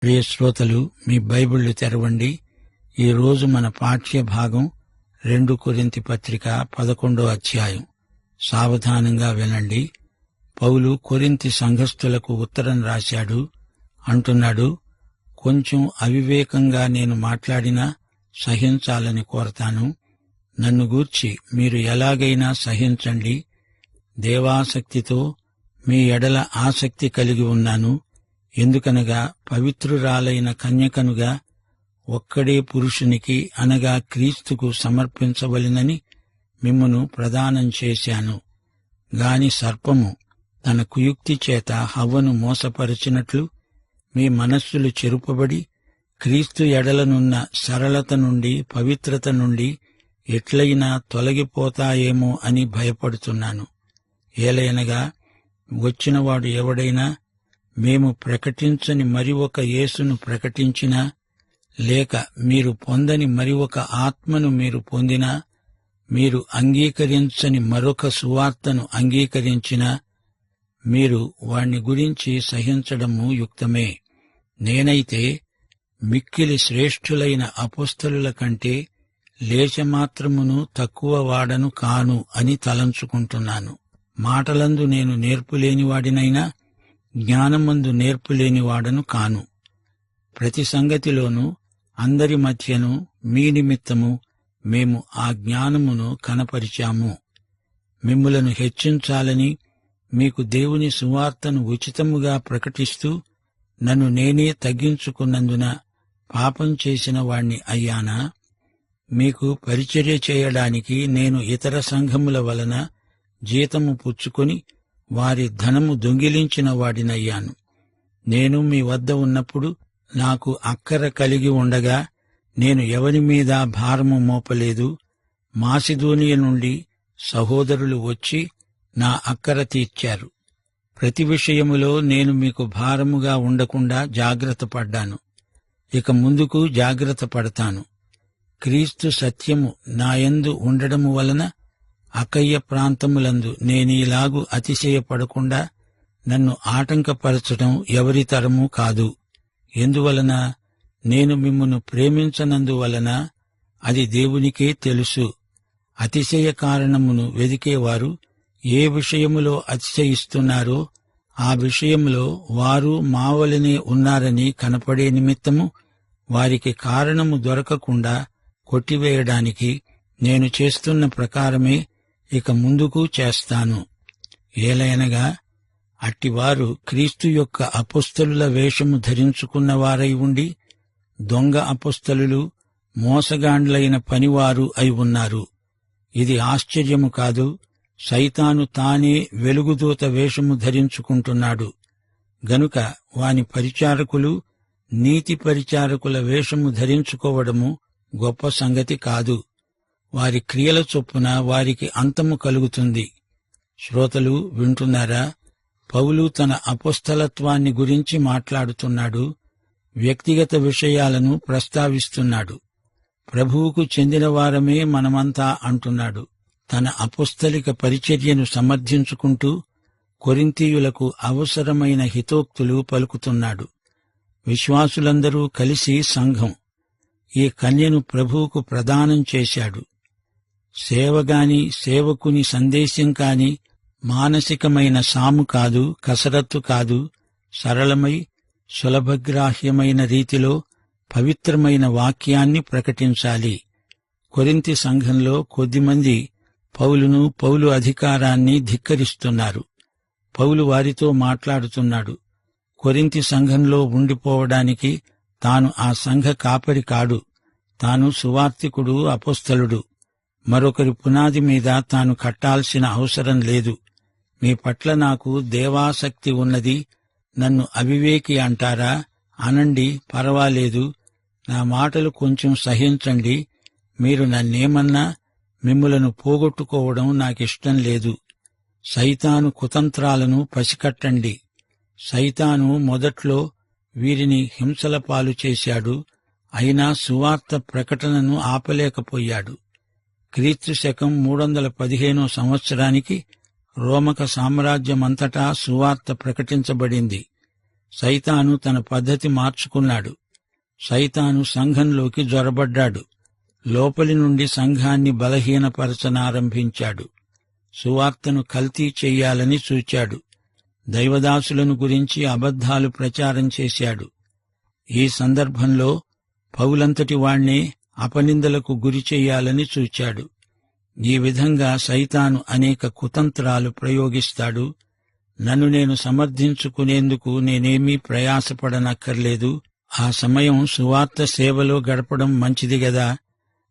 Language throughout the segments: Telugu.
ప్రియ శ్రోతలు, మీ బైబిళ్లు తెరవండి. ఈరోజు మన పాఠ్య భాగం 2 కొరింథీ పత్రిక 11వ అధ్యాయం. సావధానంగా వినండి. పౌలు కొరింథీ సంఘస్థులకు ఉత్తరం రాశాడు. అంటున్నాడు, కొంచెం అవివేకంగా నేను మాట్లాడినా సహించాలని కోరతాను. నన్ను గూర్చి మీరు ఎలాగైనా సహించండి. దేవాసక్తితో మీ ఎడల ఆసక్తి కలిగి ఉన్నాను. ఎందుకనగా పవిత్రురాలైన కన్యకనుగా ఒక్కడే పురుషునికి అనగా క్రీస్తుకు సమర్పించవలెనని మిమ్మును ప్రదానం చేశాను. గాని సర్పము తన కుయుక్తి చేత హవ్వను మోసపరచినట్లు మీ మనస్సులు చెరుపబడి క్రీస్తు ఎడలనున్న సరళత నుండి పవిత్రత నుండి ఎట్లయినా తొలగిపోతాయేమో అని భయపడుతున్నాను. ఏలయనగా వచ్చినవాడు ఎవడైనా మేము ప్రకటించని మరి ఒక యేసును ప్రకటించినా, లేక మీరు పొందని మరి ఒక ఆత్మను మీరు పొందినా, మీరు అంగీకరించని మరొక సువార్తను అంగీకరించినా, మీరు వాణ్ణి గురించి సహించడము యుక్తమే. నేనైతే మిక్కిలి శ్రేష్ఠులైన అపొస్తలుల కంటే లేశమాత్రమును తక్కువ వాడను కాను అని తలంచుకుంటున్నాను. మాటలందు నేను నేర్పులేనివాడినైనా జ్ఞానమందు నేర్పులేనివాడను కాను. ప్రతి సంగతిలోనూ అందరి మధ్యను మీ నిమిత్తము మేము ఆ జ్ఞానమును కనపరిచాము. మిమ్ములను హెచ్చించాలని మీకు దేవుని సువార్తను ఉచితముగా ప్రకటిస్తూ నన్ను నేనే తగ్గించుకున్నందున పాపం చేసిన వాణ్ణి అయ్యానా? మీకు పరిచర్య చేయడానికి నేను ఇతర సంఘముల వలన జీతము పుచ్చుకొని వారి ధనము దొంగిలించిన వాడినయ్యాను. నేను మీ వద్ద ఉన్నప్పుడు నాకు అక్కర కలిగి ఉండగా నేను ఎవరి మీద భారము మోపలేదు. మాసిదోనియ నుండి సహోదరులు వచ్చి నా అక్కర తీర్చారు. ప్రతి విషయములో నేను మీకు భారముగా ఉండకుండా జాగ్రత్త పడ్డాను. ఇక ముందుకు జాగ్రత్త పడతాను. క్రీస్తు సత్యము నాయందు ఉండడము వలన అకయ్య ప్రాంతములందు నేనీలాగు అతిశయపడకుండా నన్ను ఆటంకపరచడం ఎవరి తరమూ కాదు. ఎందువలన? నేను మిమ్మును ప్రేమించనందువలన? అది దేవునికే తెలుసు. అతిశయ కారణమును వెదికేవారు ఏ విషయములో అతిశయిస్తున్నారో ఆ విషయములో వారు మావలనే ఉన్నారని కనపడే నిమిత్తము వారికి కారణము దొరకకుండా కొట్టివేయడానికి నేను చేస్తున్న ప్రకారమే ఇక ముందుకు చేస్తాను. ఏలయనగా అట్టివారు క్రీస్తు యొక్క అపొస్తలుల వేషము ధరించుకున్నవారై ఉండి దొంగ అపొస్తలులు, మోసగాండ్లైన పనివారు అయి ఉన్నారు. ఇది ఆశ్చర్యము కాదు. సైతాను తానే వెలుగుదూత వేషము ధరించుకుంటున్నాడు. గనుక వాని పరిచారకులు నీతి పరిచారకుల వేషము ధరించుకోవడము గొప్ప సంగతి కాదు. వారి క్రియల చొప్పున వారికి అంతము కలుగుతుంది. శ్రోతలు వింటున్నారా? పౌలు తన అపొస్తలత్వాన్ని గురించి మాట్లాడుతున్నాడు. వ్యక్తిగత విషయాలను ప్రస్తావిస్తున్నాడు. ప్రభువుకు చెందినవారమే మనమంతా అంటున్నాడు. తన అపొస్తలిక పరిచర్యను సమర్థించుకుంటూ కొరింథీయులకు అవసరమైన హితోక్తులు పలుకుతున్నాడు. విశ్వాసులందరూ కలిసి సంఘం. ఈ కన్యను ప్రభువుకు ప్రదానం చేశాడు. సేవగాని సేవకుని సందేశం కాని మానసికమైన సాము కాదు, కసరత్తు కాదు. సరళమై సులభగ్రాహ్యమైన రీతిలో పవిత్రమైన వాక్యాన్ని ప్రకటించాలి. కొరింథీ సంఘంలో కొద్దిమంది పౌలును, పౌలు అధికారాన్ని ధిక్కరిస్తున్నారు. పౌలు వారితో మాట్లాడుతున్నాడు. కొరింథీ సంఘంలో ఉండిపోవడానికి తాను ఆ సంఘ కాపరి కాడు. తాను సువార్తికుడు, అపొస్తలుడు. మరొకరి పునాది మీద తాను కట్టాల్సిన అవసరం లేదు. మీ పట్ల నాకు దేవాసక్తి ఉన్నది. నన్ను అవివేకి అంటారా? అనండి, పర్వాలేదు. నా మాటలు కొంచెం సహించండి. మీరు నన్నేమన్నా మిమ్ములను పోగొట్టుకోవడం నాకిష్టం లేదు. సైతాను కుతంత్రాలను పసికట్టండి. సైతాను మొదట్లో వీరిని హింసల పాలు చేశాడు. అయినా సువార్త ప్రకటనను ఆపలేకపోయాడు. క్రీస్తు శకం 315 సంవత్సరానికి రోమక సామ్రాజ్యమంతటా సువార్త ప్రకటించబడింది. సైతాను తన పద్ధతి మార్చుకున్నాడు. సైతాను సంఘంలోకి జొరబడ్డాడు. లోపలి నుండి సంఘాన్ని బలహీనపరచనారంభించాడు. సువార్తను కల్తీ చెయ్యాలని చూచాడు. దైవదాసులను గురించి అబద్ధాలు ప్రచారం చేశాడు. ఈ సందర్భంలో పౌలంతటి వాణ్ణే అపనిందలకు గురి చెయ్యాలని చూచాడు. ఈ విధంగా సైతాను అనేక కుతంత్రాలు ప్రయోగిస్తాడు. నన్ను నేను సమర్థించుకునేందుకు నేనేమీ ప్రయాసపడనక్కర్లేదు. ఆ సమయం సువార్త సేవలో గడపడం మంచిది గదా.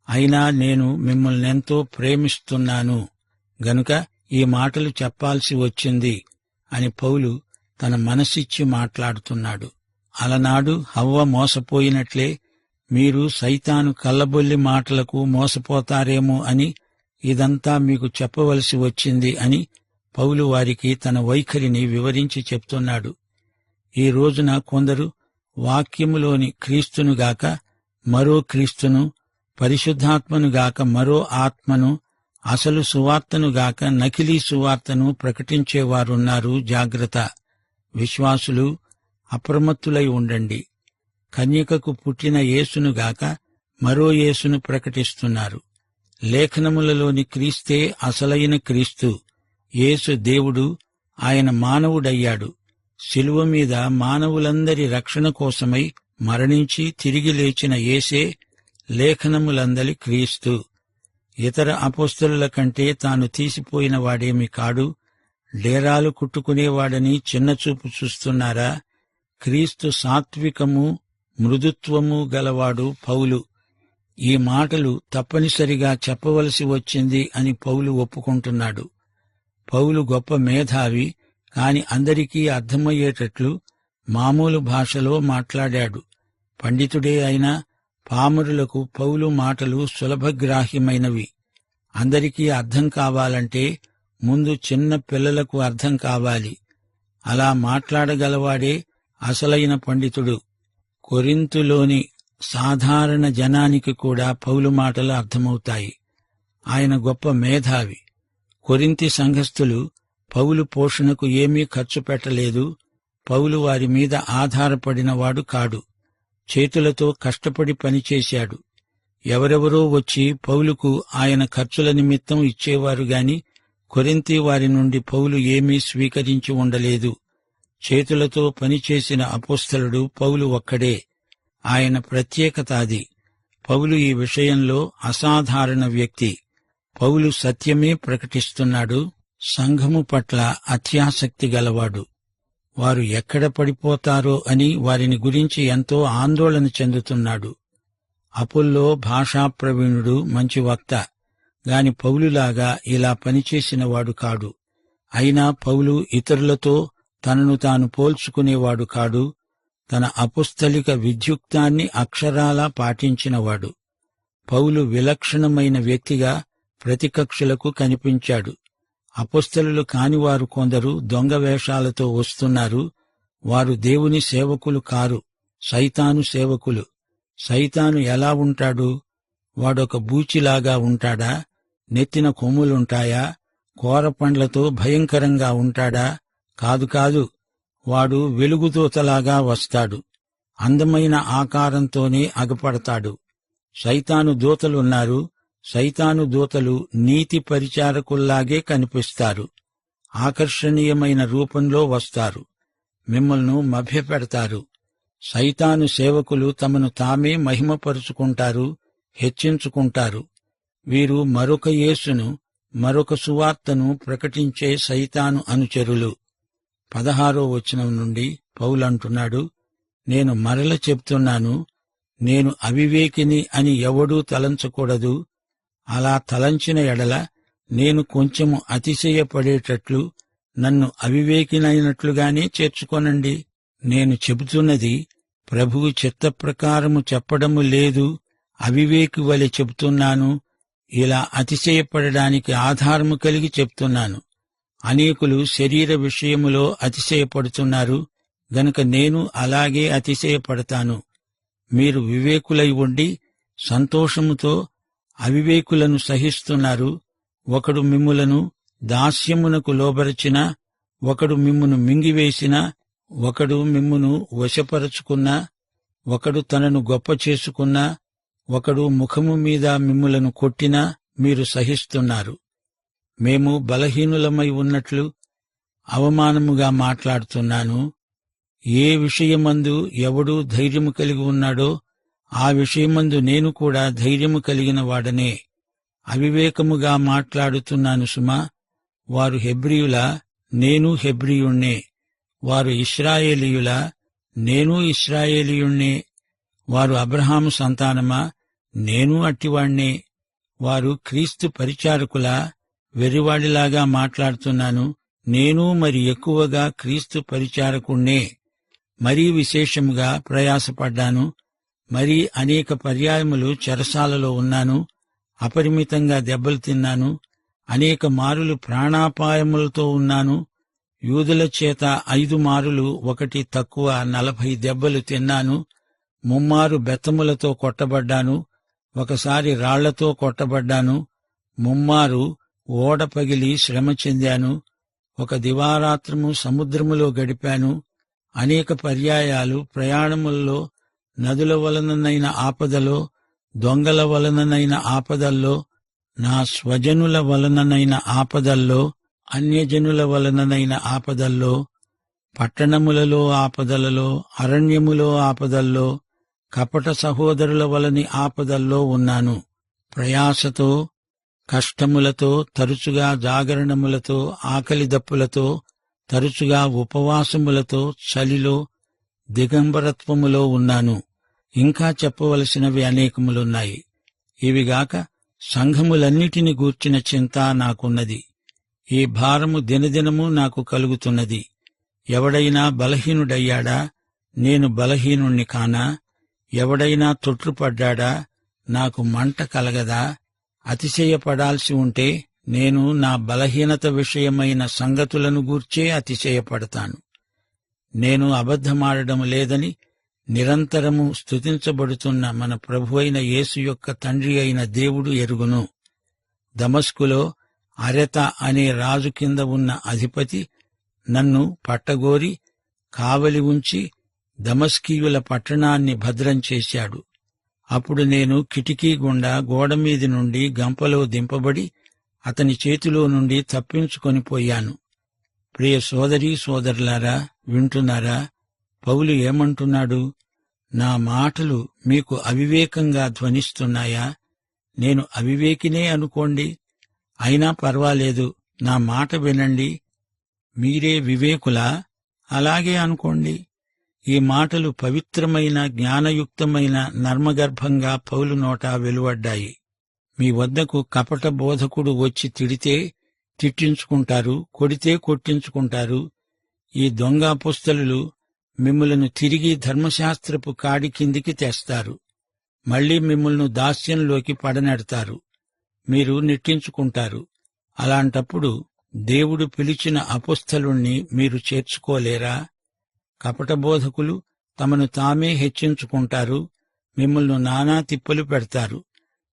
అయినా నేను మిమ్మల్నెంతో ప్రేమిస్తున్నాను గనుక ఈ మాటలు చెప్పాల్సి వచ్చింది అని పౌలు తన మనసిచ్చి మాట్లాడుతున్నాడు. అలనాడు హవ్వ మోసపోయినట్లే మీరు సైతాను కల్లబొల్లి మాటలకు మోసపోతారేమో అని ఇదంతా మీకు చెప్పవలసి వచ్చింది అని పౌలు వారికి తన వైఖరిని వివరించి చెప్తున్నాడు. ఈ రోజున కొందరు వాక్యములోని క్రీస్తునుగాక మరో క్రీస్తును, పరిశుద్ధాత్మనుగాక మరో ఆత్మను, అసలు సువార్తనుగాక నకిలీ సువార్తను ప్రకటించేవారున్నారు. జాగ్రత్త. విశ్వాసులు అప్రమత్తులై ఉండండి. కన్యకకు పుట్టిన యేసునుగాక మరో యేసును ప్రకటిస్తున్నారు. లేఖనములలోని క్రీస్తే అసలైన క్రీస్తు. యేసు దేవుడు, ఆయన మానవుడయ్యాడు. శిలువ మీద మానవులందరి రక్షణ కోసమై మరణించి తిరిగి లేచిన యేసే లేఖనములందలి క్రీస్తు. ఇతర అపోస్తలుల కంటే తాను తీసిపోయిన వాడేమి కాడు. డేరాలు కుట్టుకునేవాడని చిన్నచూపు చూస్తున్నారా? క్రీస్తు సాత్వికము మృదుత్వము గలవాడు పౌలు. ఈ మాటలు తప్పనిసరిగా చెప్పవలసి వచ్చింది అని పౌలు ఒప్పుకుంటున్నాడు. పౌలు గొప్ప మేధావి, కాని అందరికీ అర్థమయ్యేటట్లు మామూలు భాషలో మాట్లాడాడు. పండితుడే అయినా పామరులకు పౌలు మాటలు సులభగ్రాహ్యమైనవి. అందరికీ అర్థం కావాలంటే ముందు చిన్న పిల్లలకు అర్థం కావాలి. అలా మాట్లాడగలవాడే అసలైన పండితుడు. కొరింతులోని సాధారణ జనానికి కూడా పౌలు మాటలు అర్థమవుతాయి. ఆయన గొప్ప మేధావి. కొరింతి సంఘస్థులు పౌలు పోషణకు ఏమీ ఖర్చు పెట్టలేదు. పౌలు వారి మీద ఆధారపడినవాడు కాడు. చేతులతో కష్టపడి పనిచేశాడు. ఎవరెవరో వచ్చి పౌలుకు ఆయన ఖర్చుల నిమిత్తం ఇచ్చేవారు గాని కొరింథీ వారి నుండి పౌలు ఏమీ స్వీకరించి ఉండలేదు. చేతులతో పనిచేసిన అపోస్తలుడు పౌలు ఒక్కడే. ఆయన ప్రత్యేకత అది. పౌలు ఈ విషయంలో అసాధారణ వ్యక్తి. పౌలు సత్యమే ప్రకటిస్తున్నాడు. సంఘము పట్ల అత్యాసక్తి గలవాడు. వారు ఎక్కడ పడిపోతారో అని వారిని గురించి ఎంతో ఆందోళన చెందుతున్నాడు. అపొల్లో భాషా ప్రవీణుడు, మంచి వక్త, గాని పౌలులాగా ఇలా పనిచేసినవాడు కాడు. అయినా పౌలు ఇతరులతో తనను తాను పోల్చుకునేవాడు కాడు. తన అపుస్తలిక విద్యుక్తాన్ని అక్షరాలా పాటించినవాడు. పౌలు విలక్షణమైన వ్యక్తిగా ప్రతికక్షులకు కనిపించాడు. అపుస్తలులు కానివారు కొందరు దొంగ వేషాలతో వస్తున్నారు. వారు దేవుని సేవకులు కారు, సైతాను సేవకులు. సైతాను ఎలా ఉంటాడు? వాడొక బూచిలాగా ఉంటాడా? నెత్తిన కొమ్ములుంటాయా? కోరపండ్లతో భయంకరంగా ఉంటాడా? కాదు కాదు. వాడు వెలుగుదూతలాగా వస్తాడు. అందమైన ఆకారంతోనే అగపడతాడు. సైతాను దూతలున్నారు. సైతాను దూతలు నీతి పరిచారకుల్లాగే కనిపిస్తారు. ఆకర్షణీయమైన రూపంలో వస్తారు. మిమ్మల్ని మభ్యపెడతారు. సైతాను సేవకులు తమను తామే మహిమపరుచుకుంటారు, హెచ్చించుకుంటారు. వీరు మరొక యేసును, మరొక సువార్తను ప్రకటించే సైతాను అనుచరులు. 16వ వచనం నుండి పౌలంటున్నాడు, నేను మరల చెప్తున్నాను, నేను అవివేకిని అని ఎవడూ తలంచకూడదు. అలా తలంచిన ఎడల నేను కొంచెము అతిశయపడేటట్లు నన్ను అవివేకినైనట్లుగానే చేర్చుకొనండి. నేను చెబుతున్నది ప్రభువు చిత్తప్రకారము చెప్పడము లేదు, అవివేకి వలె చెబుతున్నాను. ఇలా అతిశయపడడానికి ఆధారము కలిగి చెప్తున్నాను. అనేకులు శరీర విషయములో అతిశయపడుతున్నారు గనుక నేను అలాగే అతిశయపడతాను. మీరు వివేకులై ఉండి సంతోషముతో అవివేకులను సహిస్తున్నారు. ఒకడు మిమ్ములను దాస్యమునకు లోబరచినా, ఒకడు మిమ్మును మింగివేసినా, ఒకడు మిమ్మును వశపరచుకున్నా, ఒకడు తనను గొప్ప చేసుకున్నా, ఒకడు ముఖము మీద మిమ్ములను కొట్టినా మీరు సహిస్తున్నారు. మేము బలహీనులమై ఉన్నట్లు అవమానముగా మాట్లాడుతున్నాను. ఏ విషయమందు ఎవడు ధైర్యము కలిగి ఉన్నాడో ఆ విషయమందు నేను కూడా ధైర్యము కలిగిన వాడనే. అవివేకముగా మాట్లాడుతున్నాను సుమా. వారు హెబ్రీయులా, నేను హెబ్రీయుణ్ణే. వారు ఇశ్రాయేలీయులా, నేను ఇశ్రాయేలీయుణ్ణే. వారు అబ్రహాము సంతానమా, నేను అట్టివాణ్ణే. వారు క్రీస్తు పరిచారకులా, వెర్రివాడిలాగా మాట్లాడుతున్నాను. నేను మరి ఎక్కువగా క్రీస్తు పరిచారకుణ్ణే. మరీ విశేషముగా ప్రయాసపడ్డాను. మరీ అనేక పర్యాయములు చెరసాలలో ఉన్నాను. అపరిమితంగా దెబ్బలు తిన్నాను. అనేక మారులు ప్రాణాపాయములతో ఉన్నాను. యూదుల చేత 5 మారులు, ఒకటి తక్కువ 40 దెబ్బలు తిన్నాను. 3 మారు బెత్తములతో కొట్టబడ్డాను. ఒకసారి రాళ్లతో కొట్టబడ్డాను. 3 మారు ఓడ పగిలి శ్రమ చెందాను. ఒక దివారాత్రము సముద్రములో గడిపాను. అనేక పర్యాయాలు ప్రయాణములలో, నదుల వలననైన ఆపదలో, దొంగల వలననైన ఆపదల్లో, నా స్వజనుల వలననైన ఆపదల్లో, అన్యజనుల వలననైన ఆపదల్లో, పట్టణములలో ఆపదలలో, అరణ్యములో ఆపదల్లో, కపట సహోదరుల వలని ఆపదల్లో ఉన్నాను. ప్రయాసతో, కష్టములతో, తరచుగా జాగరణములతో, ఆకలి దప్పులతో, తరచుగా ఉపవాసములతో, చలిలో, దిగంబరత్వములో ఉన్నాను. ఇంకా చెప్పవలసినవి అనేకములున్నాయి. ఇవిగాక సంఘములన్నిటిని గూర్చిన చింత నాకున్నది. ఈ భారము దినదినము నాకు కలుగుతున్నది. ఎవడైనా బలహీనుడయ్యాడా? నేను బలహీనుణ్ణి కానా? ఎవడైనా తొట్రుపడ్డాడా? నాకు మంట కలగదా? అతిశయపడాల్సి ఉంటే నేను నా బలహీనత విషయమైన సంగతులను గూర్చే అతిశయపడతాను. నేను అబద్ధమాడడం లేదని నిరంతరము స్తుతించబడుతున్న మన ప్రభువైన యేసు యొక్క తండ్రి అయిన దేవుడు ఎరుగును. దమస్కులో అరెత అనే రాజు కింద ఉన్న అధిపతి నన్ను పట్టగోరి కావలి ఉంచి దమస్కీయుల పట్టణాన్ని భద్రం చేశాడు. అప్పుడు నేను కిటికీ గుండా గోడమీది నుండి గంపలో దింపబడి అతని చేతిలో నుండి తప్పించుకొని పోయాను. ప్రియ సోదరీ సోదరులారా, వింటున్నారా? పౌలు ఏమంటున్నాడు? నా మాటలు మీకు అవివేకంగా ధ్వనిస్తున్నాయా? నేను అవివేకినే అనుకోండి, అయినా పర్వాలేదు, నా మాట వినండి. మీరే వివేకులా? అలాగే అనుకోండి. ఈ మాటలు పవిత్రమైన, జ్ఞానయుక్తమైన నర్మగర్భంగా పౌలు నోట వెలువడ్డాయి. మీ వద్దకు కపట బోధకుడు వచ్చి తిడితే తిట్టించుకుంటారు, కొడితే కొట్టించుకుంటారు. ఈ దొంగ అపొస్తలులు మిమ్ములను తిరిగి ధర్మశాస్త్రపు కాడి కిందికి తెస్తారు. మళ్లీ మిమ్ములను దాస్యంలోకి పడనెడతారు. మీరు నెట్టించుకుంటారు. అలాంటప్పుడు దేవుడు పిలిచిన అపొస్తలుణ్ణి మీరు చేర్చుకోలేరా? కపట బోధకులు తమను తామే హెచ్చించుకుంటారు, మిమ్మల్ని నానా తిప్పలు పెడతారు.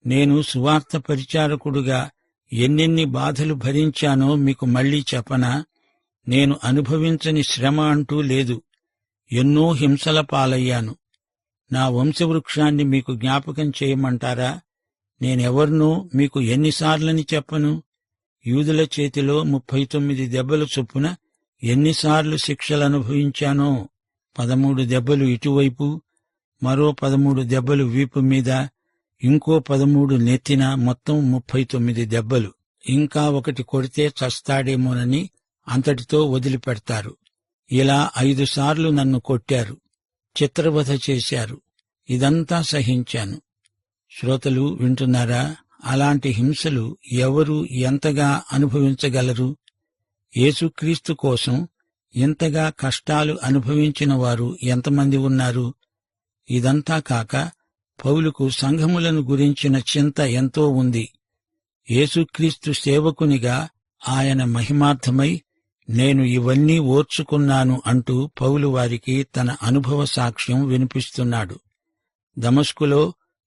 నేను సువార్త పరిచారకుడుగా ఎన్నెన్ని బాధలు భరించానో మీకు మళ్లీ చెప్పనా? నేను అనుభవించని శ్రమ అంటూ లేదు. ఎన్నో హింసల పాలయ్యాను. నా వంశవృక్షాన్ని మీకు జ్ఞాపకం చేయమంటారా? నేనెవర్నో మీకు ఎన్నిసార్లని చెప్పను? యూదుల చేతిలో 39 దెబ్బల చొప్పున ఎన్నిసార్లు శిక్షలనుభవించానో. 13 దెబ్బలు ఇటువైపు, మరో 13 దెబ్బలు వీపు మీద, ఇంకో 13 నెత్తిన, మొత్తం 39 దెబ్బలు. ఇంకా ఒకటి కొడితే చస్తాడేమోనని అంతటితో వదిలిపెడతారు. ఇలా 5 సార్లు నన్ను కొట్టారు, చిత్రవధ చేశారు. ఇదంతా సహించాను. శ్రోతలు వింటున్నారా? అలాంటి హింసలు ఎవరు ఎంతగా అనుభవించగలరు? యేసుక్రీస్తు కోసం ఇంతగా కష్టాలు అనుభవించిన వారు ఎంతమంది ఉన్నారు? ఇదంతా కాక పౌలుకు సంఘములను గురించిన చింత ఎంతో ఉంది. యేసుక్రీస్తు సేవకునిగా ఆయన మహిమార్థమై నేను ఇవన్నీ ఓర్చుకున్నాను అంటూ పౌలు వారికి తన అనుభవ సాక్ష్యం వినిపిస్తున్నాడు. దమస్కులో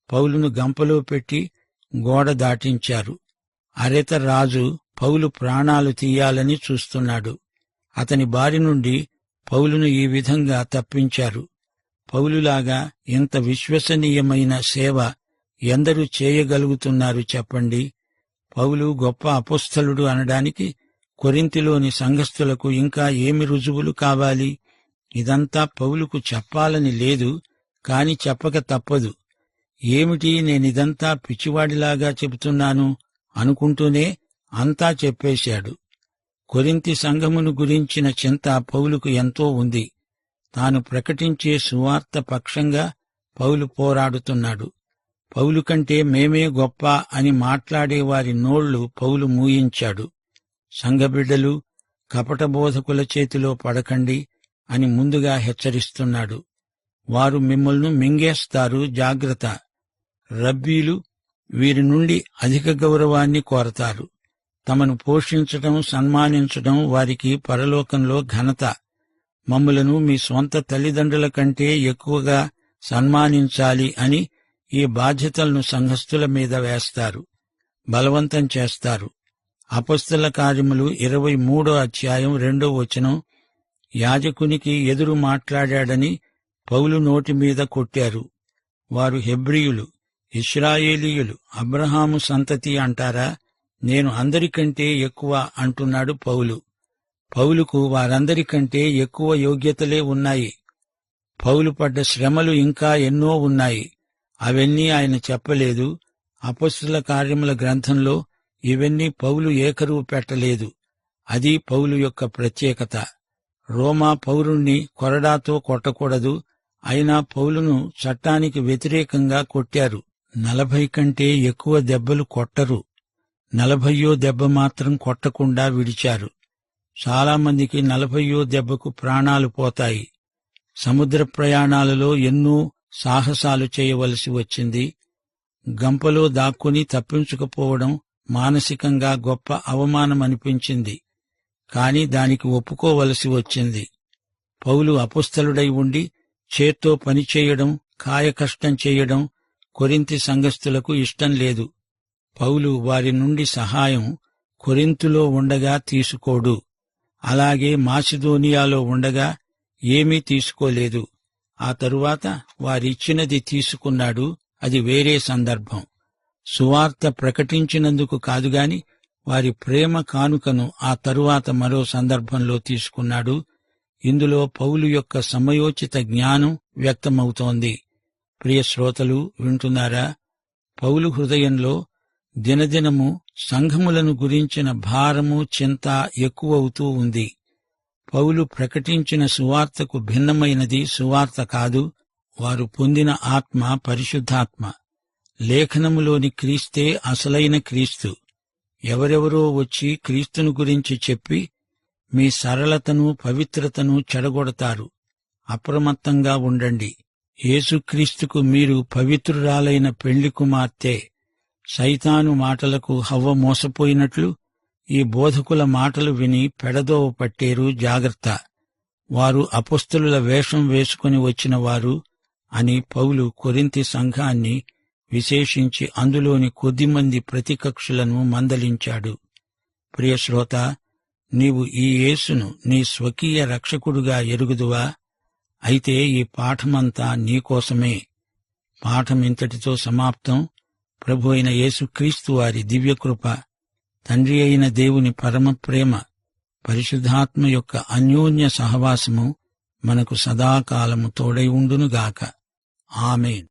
పౌలును గంపలో పెట్టి గోడ దాటించారు. అరెత రాజు పౌలు ప్రాణాలు తీయాలని చూస్తున్నాడు. అతని బారి నుండి పౌలును ఈ విధంగా తప్పించారు. పౌలులాగా ఇంత విశ్వసనీయమైన సేవ ఎందరూ చేయగలుగుతున్నారు చెప్పండి? పౌలు గొప్ప అపోస్తలుడు అనడానికి కొరింథీలోని సంఘస్థులకు ఇంకా ఏమి రుజువులు కావాలి? ఇదంతా పౌలుకు చెప్పాలని లేదు, కాని చెప్పక తప్పదు. ఏమిటి నేనిదంతా పిచ్చివాడిలాగా చెబుతున్నాను అనుకుంటూనే అంతా చెప్పేశాడు. కొరింథీ సంఘమును గురించిన చింత పౌలుకు ఎంతో ఉంది. తాను ప్రకటించే సువార్త పక్షంగా పౌలు పోరాడుతున్నాడు. పౌలు కంటే మేమే గొప్ప అని మాట్లాడేవారి నోళ్లు పౌలు మూయించాడు. సంఘబిడ్డలు కపట బోధకుల చేతిలో పడకండి అని ముందుగా హెచ్చరిస్తున్నాడు. వారు మిమ్మల్ని మింగేస్తారు, జాగ్రత్త. రబ్బీలు వీరి నుండి అధిక గౌరవాన్ని కోరతారు. తమను పోషించటం, సన్మానించటం వారికి పరలోకంలో ఘనత. మమ్ములను మీ స్వంత తల్లిదండ్రుల కంటే ఎక్కువగా సన్మానించాలి అని ఈ బాధ్యతలను సంఘస్థుల మీద వేస్తారు, బలవంతం చేస్తారు. అపొస్తల కార్యములు 23:2 యాజకునికి ఎదురు మాట్లాడాడని పౌలు నోటి మీద కొట్టారు. వారు హెబ్రీయులు, ఇశ్రాయేలీయులు, అబ్రహాము సంతతి అంటారా? నేను అందరికంటే ఎక్కువ అంటున్నాడు పౌలు. పౌలుకు వారందరికంటే ఎక్కువ యోగ్యతలే ఉన్నాయి. పౌలు పడ్డ శ్రమలు ఇంకా ఎన్నో ఉన్నాయి. అవన్నీ ఆయన చెప్పలేదు. అపొస్తల కార్యముల గ్రంథంలో ఇవన్నీ పౌలు ఏకరువు పెట్టలేదు. అది పౌలు యొక్క ప్రత్యేకత. రోమా పౌరుణ్ణి కొరడాతో కొట్టకూడదు, అయినా పౌలును చట్టానికి వ్యతిరేకంగా కొట్టారు. 40 కంటే ఎక్కువ దెబ్బలు కొట్టరు. 40వ దెబ్బ మాత్రం కొట్టకుండా విడిచారు. చాలామందికి 40వ దెబ్బకు ప్రాణాలు పోతాయి. సముద్ర ప్రయాణాలలో ఎన్నో సాహసాలు చేయవలసి వచ్చింది. గంపలో దాక్కుని తప్పించుకుపోవడం మానసికంగా గొప్ప అవమానమనిపించింది, కాని దానికి ఒప్పుకోవలసి వచ్చింది. పౌలు అపొస్తలుడై ఉండి చేత్తో పనిచేయడం, కాయకష్టం చేయడం కొరింథీ సంఘస్థులకు ఇష్టం లేదు. పౌలు వారి నుండి సహాయం కొరింథులో ఉండగా తీసుకోడు. అలాగే మాసిదోనియాలో ఉండగా ఏమీ తీసుకోలేదు. ఆ తరువాత వారిచ్చినది తీసుకున్నాడు. అది వేరే సందర్భం. సువార్త ప్రకటించినందుకు కాదుగాని వారి ప్రేమ కానుకను ఆ తరువాత మరో సందర్భంలో తీసుకున్నాడు. ఇందులో పౌలు యొక్క సమయోచిత జ్ఞానం వ్యక్తమవుతోంది. ప్రియ శ్రోతలు వింటున్నారా? పౌలు హృదయంలో దినదినము సంఘములను గురించిన భారము, చింత ఎక్కువవుతూ ఉంది. పౌలు ప్రకటించిన సువార్తకు భిన్నమైనది సువార్త కాదు. వారు పొందిన ఆత్మ పరిశుద్ధాత్మ. లేఖనములోని క్రీస్తే అసలైన క్రీస్తు. ఎవరెవరో వచ్చి క్రీస్తును గురించి చెప్పి మీ సరళతను, పవిత్రతను చెడగొడతారు. అప్రమత్తంగా ఉండండి. యేసుక్రీస్తుకు మీరు పవిత్రురాలైన పెళ్లి కుమార్తె. సైతాను మాటలకు హవ్వ మోసపోయినట్లు ఈ బోధకుల మాటలు విని పెడదోవ పట్టేరు, జాగ్రత్త. వారు అపొస్తలుల వేషం వేసుకుని వచ్చిన వారు అని పౌలు కొరింథీ సంఘాన్ని, విశేషించి అందులోని కొద్దిమంది ప్రతికక్షులను మందలించాడు. ప్రియశ్రోత, నీవు ఈ యేసును నీ స్వకీయ రక్షకుడుగా ఎరుగుదువా? అయితే ఈ పాఠమంతా నీకోసమే. పాఠమింతటితో సమాప్తం. ప్రభు అయిన యేసుక్రీస్తు వారి దివ్యకృప, తండ్రి అయిన దేవుని పరమప్రేమ, పరిశుద్ధాత్మ యొక్క అన్యోన్య సహవాసము మనకు సదాకాలము తోడై ఉండునుగాక. ఆమేన్.